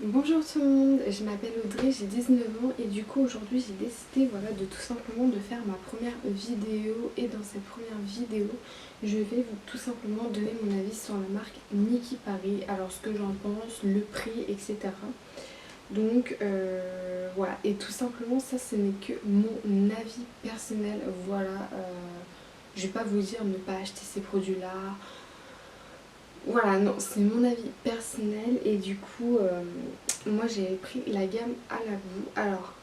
Bonjour tout le monde, je m'appelle Audrey, j'ai 19 ans et du coup aujourd'hui j'ai décidé de tout simplement de faire ma première vidéo et dans cette première vidéo je vais tout simplement donner mon avis sur la marque Niki Paris, alors ce que j'en pense, le prix, etc. Donc voilà, et tout simplement ça ce n'est que mon avis personnel, je vais pas vous dire ne pas acheter ces produits là. Voilà, non, c'est mon avis personnel et du coup, moi j'ai pris la gamme à la boue. Alors,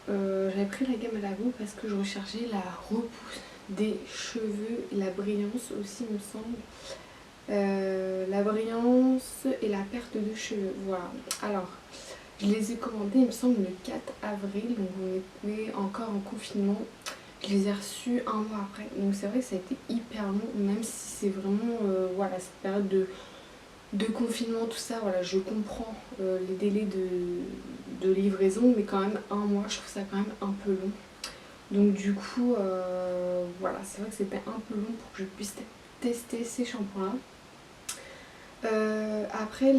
j'avais pris la gamme à la boue parce que je recherchais la repousse des cheveux, la brillance aussi, il me semble. La brillance et la perte de cheveux, voilà. Alors, je les ai commandés, il me semble, le 4 avril, donc on était encore en confinement. Je les ai reçus un mois après, donc c'est vrai que ça a été hyper long, même si c'est vraiment cette période de confinement, tout ça, voilà, je comprends les délais de livraison, mais quand même un mois, je trouve ça quand même un peu long. Donc du coup, voilà, c'est vrai que c'était un peu long pour que je puisse tester ces shampoings-là. Après,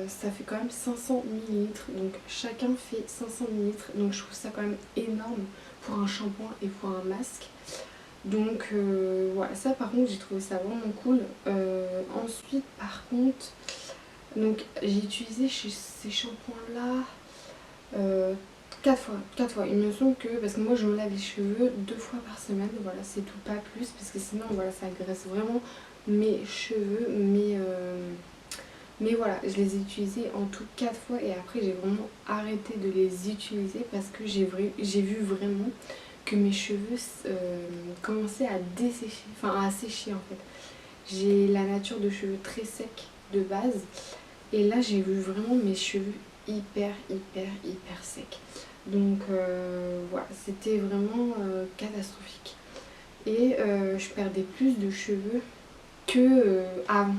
ça fait quand même 500 ml, donc chacun fait 500 ml, donc je trouve ça quand même énorme pour un shampoing et pour un masque. Donc voilà, ça par contre j'ai trouvé ça vraiment cool. Ensuite par contre, donc j'ai utilisé ces shampoings là 4 fois. Il me semble que, parce que moi je me lave les cheveux 2 fois par semaine, voilà c'est tout, pas plus, parce que sinon voilà ça graisse vraiment mes cheveux, mais voilà, je les ai utilisés en tout 4 fois et après j'ai vraiment arrêté de les utiliser parce que j'ai vu vraiment que mes cheveux commençaient à dessécher, enfin à sécher en fait. J'ai la nature de cheveux très secs de base et là j'ai vu vraiment mes cheveux hyper secs. Donc voilà, c'était vraiment catastrophique. Et je perdais plus de cheveux que avant.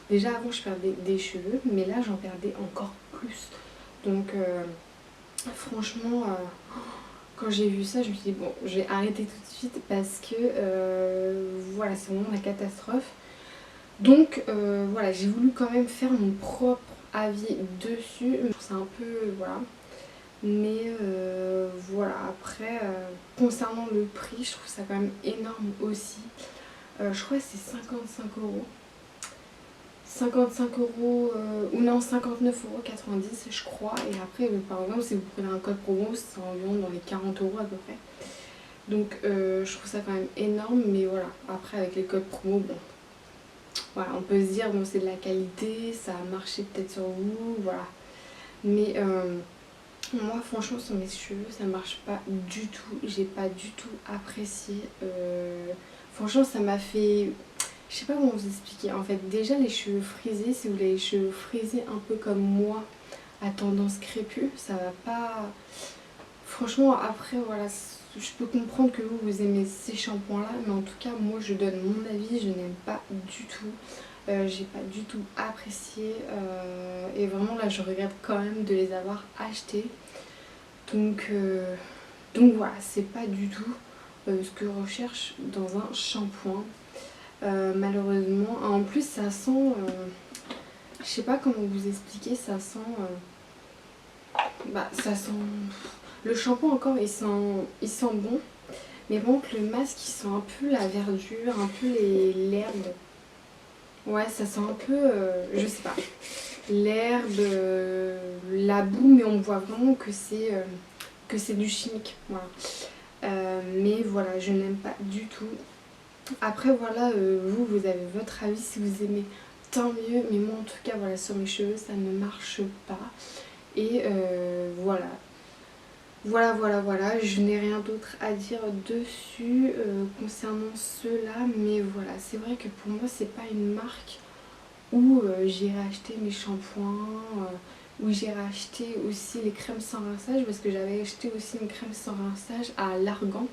Déjà avant je perdais des cheveux, mais là j'en perdais encore plus. Donc franchement, quand j'ai vu ça, je me suis dit bon, je vais arrêter tout de suite parce que voilà, c'est vraiment la catastrophe. Donc voilà, j'ai voulu quand même faire mon propre avis dessus. Je trouve ça un peu, voilà. Mais voilà, après, concernant le prix, je trouve ça quand même énorme aussi. Je crois que c'est 55 €. 55 € ou non 59,90 € je crois, et après par exemple si vous prenez un code promo c'est environ dans les 40 € à peu près, donc je trouve ça quand même énorme. Mais voilà, après avec les codes promo, bon voilà, on peut se dire bon c'est de la qualité, ça a marché peut-être sur vous, voilà, mais moi franchement sur mes cheveux ça marche pas du tout, j'ai pas du tout apprécié, franchement ça m'a fait, je sais pas comment vous expliquer. En fait, déjà les cheveux frisés, si vous avez les cheveux frisés un peu comme moi, à tendance crépue, ça va pas. Franchement, après, voilà, je peux comprendre que vous aimez ces shampoings-là, mais en tout cas, moi, je donne mon avis, je n'aime pas du tout. J'ai pas du tout apprécié. Et vraiment, là, je regrette quand même de les avoir achetés. Donc voilà, c'est pas du tout ce que je recherche dans un shampoing. Malheureusement, en plus ça sent, je sais pas comment vous expliquer, ça sent, ça sent, le shampoing encore il sent bon, mais bon que le masque il sent un peu la verdure, un peu l'herbe, ouais ça sent un peu, je sais pas, l'herbe, la boue, mais on voit vraiment que c'est du chimique, voilà. Mais voilà, je n'aime pas du tout. Après voilà, vous avez votre avis, si vous aimez tant mieux, mais moi en tout cas voilà, sur mes cheveux ça ne marche pas. Et voilà, je n'ai rien d'autre à dire dessus concernant ceux-là, mais voilà, c'est vrai que pour moi c'est pas une marque où j'irai acheter mes shampoings, où j'irai acheter aussi les crèmes sans rinçage, parce que j'avais acheté aussi une crème sans rinçage à l'argan,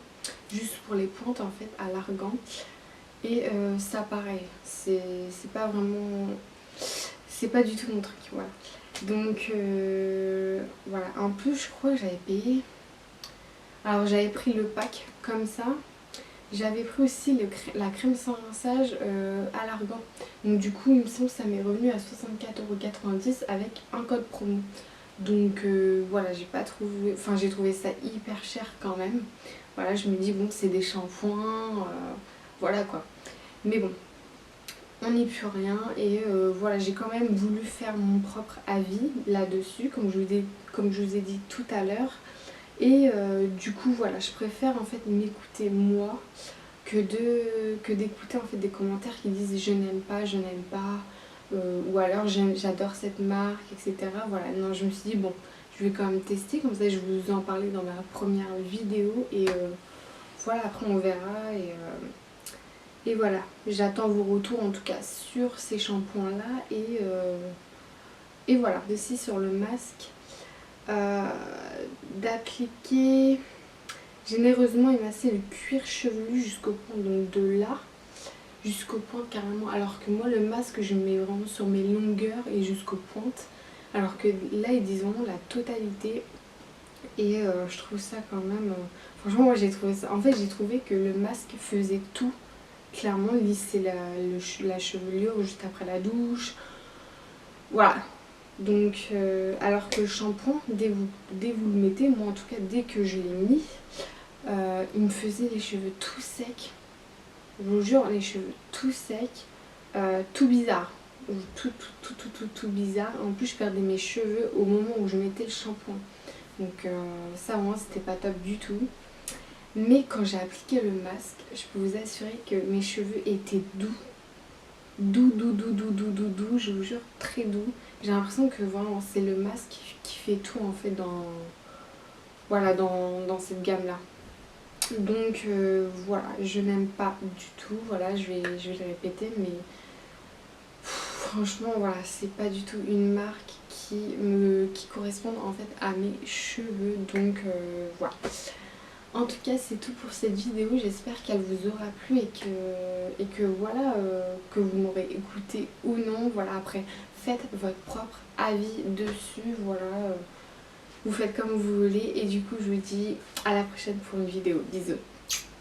juste pour les pointes en fait, à l'argan. Et ça pareil, c'est pas vraiment, c'est pas du tout mon truc, voilà. Donc voilà, en plus je crois que j'avais payé, alors j'avais pris le pack comme ça, j'avais pris aussi la crème sans rinçage à l'argan. Donc du coup il me semble que ça m'est revenu à 64,90 € avec un code promo. Donc voilà, j'ai pas trouvé, enfin j'ai trouvé ça hyper cher quand même. Voilà, je me dis bon, c'est des shampoings, voilà quoi. Mais bon, on n'y peut rien et voilà, j'ai quand même voulu faire mon propre avis là-dessus, comme je vous ai dit tout à l'heure. Et du coup voilà, je préfère en fait m'écouter moi que d'écouter en fait des commentaires qui disent je n'aime pas, ou alors j'adore cette marque, etc. Voilà, non, je me suis dit bon, je vais quand même tester, comme ça je vais vous en parler dans ma première vidéo et voilà, après on verra et voilà, j'attends vos retours en tout cas sur ces shampoings là et voilà, aussi sur le masque d'appliquer généreusement émasser le cuir chevelu jusqu'au point, donc de là jusqu'au point carrément, alors que moi le masque je mets vraiment sur mes longueurs et jusqu'aux pointes, alors que là ils disent vraiment la totalité et je trouve ça quand même franchement moi j'ai trouvé ça, en fait j'ai trouvé que le masque faisait tout, clairement lisser la chevelure juste après la douche, voilà. Donc alors que le shampoing dès vous le mettez, moi en tout cas dès que je l'ai mis, il me faisait les cheveux tout secs. Je vous jure, les cheveux tout secs, tout bizarre. Tout bizarre. En plus, je perdais mes cheveux au moment où je mettais le shampoing. Donc ça, vraiment, c'était pas top du tout. Mais quand j'ai appliqué le masque, je peux vous assurer que mes cheveux étaient doux. Doux, je vous jure, très doux. J'ai l'impression que vraiment, c'est le masque qui fait tout en fait voilà, dans cette gamme-là. Donc voilà, je n'aime pas du tout, voilà, je vais le répéter, mais franchement voilà, c'est pas du tout une marque qui corresponde en fait à mes cheveux, donc voilà. En tout cas c'est tout pour cette vidéo, j'espère qu'elle vous aura plu et que voilà, que vous m'aurez écouté ou non, voilà, après faites votre propre avis dessus, voilà, vous faites comme vous voulez et du coup je vous dis à la prochaine pour une vidéo, bisous.